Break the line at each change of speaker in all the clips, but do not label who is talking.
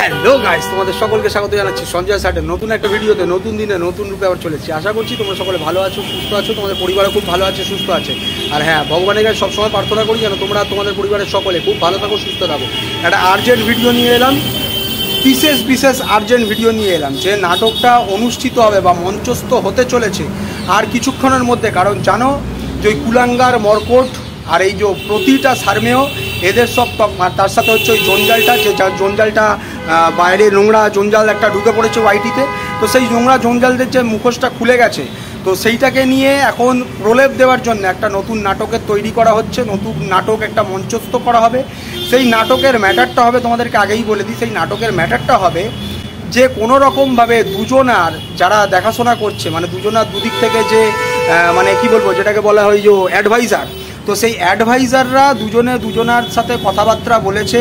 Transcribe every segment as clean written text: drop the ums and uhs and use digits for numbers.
Hello guys, তোমাদের সকলকে স্বাগত জানাচ্ছি সঞ্জয় স্যারের নতুন একটা ভিডিওতে। নতুন দিনে নতুন রূপে আবার চলেছি। আশা করছি তোমরা সকলে ভালো আছো, সুস্থ আছো, তোমাদের পরিবারও খুব ভালো আছে, সুস্থ আছে। আর হ্যাঁ, ভগবানের কাছে সবসময় প্রার্থনা করি যেন তোমরা তোমাদের পরিবারের সকলে খুব ভালো থাকো, সুস্থ থাকো। একটা আর্জেন্ট ভিডিও নিয়ে এলাম, বিশেষ আর্জেন্ট ভিডিও নিয়ে এলাম। যে নাটকটা অনুষ্ঠিত হবে বা মঞ্চস্থ হতে চলেছে আর কিছুক্ষণের মধ্যে, কারণ জানো যে ওই কুলাঙ্গার, মর্কট আর এই যে প্রতিটা সার্মেয় এদের সব, তার সাথে হচ্ছে ওই জঞ্জালটা, যে জঞ্জালটা বাইরে নোংরা জঞ্জাল একটা ঢুকে পড়েছে ওয়াইটিতে, তো সেই নোংরা জঞ্জালদের যে মুখোশটা খুলে গেছে, তো সেইটাকে নিয়ে এখন প্রলেপ দেওয়ার জন্য একটা নতুন নাটকের তৈরি করা হচ্ছে। নতুন নাটক একটা মঞ্চস্থ করা হবে। সেই নাটকের ম্যাটারটা হবে, তোমাদেরকে আগেই বলে দিই, সেই নাটকের ম্যাটারটা হবে যে কোনো রকমভাবে দুজনার যারা দেখাশোনা করছে, মানে দুজনার দুদিক থেকে যে মানে কি বলবো, যেটাকে বলা হয় যে অ্যাডভাইজার, তো সেই অ্যাডভাইজাররা দুজনার সাথে কথাবার্তা বলেছে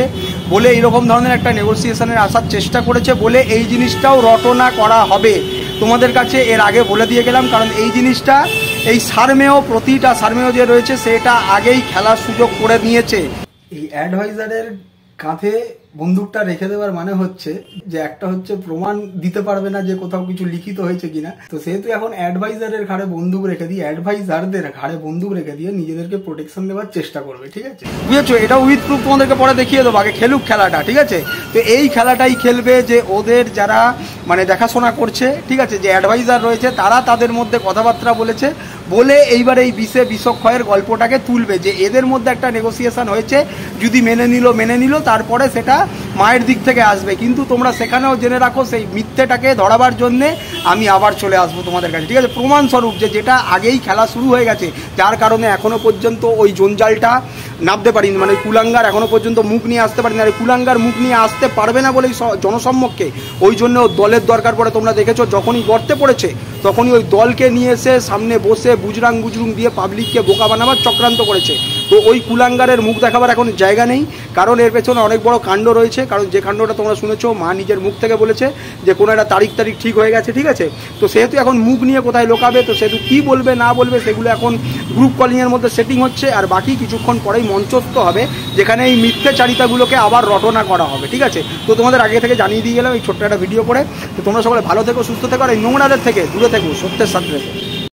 বলে এইরকম ধরনের একটা নেগোসিয়েশনের আসার চেষ্টা করেছে বলে এই জিনিসটাও রটনা করা হবে। তোমাদের কাছে এর আগে বলে দিয়ে গেলাম, কারণ এই জিনিসটা এই প্রতিটা সার্মেয় যে রয়েছে সেটা আগেই খেলার সুযোগ করে নিয়েছে। এই অ্যাডভাইজারের কাঁধে বন্দুকটা রেখে দেওয়ার মানে হচ্ছে যে একটা হচ্ছে প্রমাণ দিতে পারবে না যে কোথাও কিছু লিখিত হয়েছে কিনা, তো সেহেতু এখন অ্যাডভাইজারের ঘাড়ে বন্দুক রেখে দিয়ে, অ্যাডভাইজারদের ঘাড়ে বন্দুক রেখে দিয়ে নিজেদেরকে প্রোটেকশন দেওয়ার চেষ্টা করবে। ঠিক আছে, বুঝেছো? এটা উইথ প্রুফ তোমাদেরকে পরে দেখিয়ে দেবো, আগে খেলুক খেলাটা। ঠিক আছে, তো এই খেলাটাই খেলবে যে ওদের যারা মানে দেখাশোনা করছে, ঠিক আছে, যে অ্যাডভাইজার রয়েছে, তারা তাদের মধ্যে কথাবার্তা বলেছে বলে এইবার এই বিষক্ষয়ের গল্পটাকে তুলবে যে এদের মধ্যে একটা নেগোসিয়েশন হয়েছে, যদি মেনে নিল তারপরে সেটা মায়ের দিক থেকে আসবে। কিন্তু তোমরা সেখানেও জেনে রাখো, সেই মিথ্যেটাকে ধরাবার জন্যে আমি আবার চলে আসবো তোমাদের কাছে। ঠিক আছে, প্রমাণস্বরূপ যেটা আগেই খেলা শুরু হয়ে গেছে, যার কারণে এখনও পর্যন্ত ওই জঞ্জালটা নামতে পারিনি, মানে কুলাঙ্গার এখনও পর্যন্ত মুখ নিয়ে আসতে পারিনি। আর কুলাঙ্গার মুখ নিয়ে আসতে পারবে না বলেই জনসম্মুখে ওই জন্য দলের দরকার পড়ে। তোমরা দেখেছো যখনই গর্তে পড়েছে তখনই ওই দলকে নিয়ে এসে সামনে বসে বুজরুং দিয়ে পাবলিককে বোকা বানাবার চক্রান্ত করেছে। তো ওই কুলাঙ্গারের মুখ দেখাবার এখন জায়গা নেই, কারণ এর পেছনে অনেক বড় কাণ্ড রয়েছে। কারণ যে কাণ্ডটা তোমরা শুনেছো, মা নিজের মুখ থেকে বলেছে যে কোনো একটা তারিখ ঠিক হয়ে গেছে। ঠিক আছে, তো সেহেতু এখন মুখ নিয়ে কোথায় লোকাবে, তো সেহেতু কী বলবে না বলবে সেগুলো এখন গ্রুপ কলিংয়ের মধ্যে সেটিং হচ্ছে। আর বাকি কিছুক্ষণ পরেই মঞ্চস্থ হবে, যেখানে এই মিথ্যাচারিতাগুলোকে আবার রটনা করা হবে। ঠিক আছে, তো তোমাদের আগে থেকে জানিয়ে দিয়ে গেলাম এই ছোট্ট একটা ভিডিও করে। তো তোমরা সকলে ভালো থেকো, সুস্থ থেকো, আর এই নোংরাদের থেকে দূরে থেকো, সত্যের সাথে থেকো।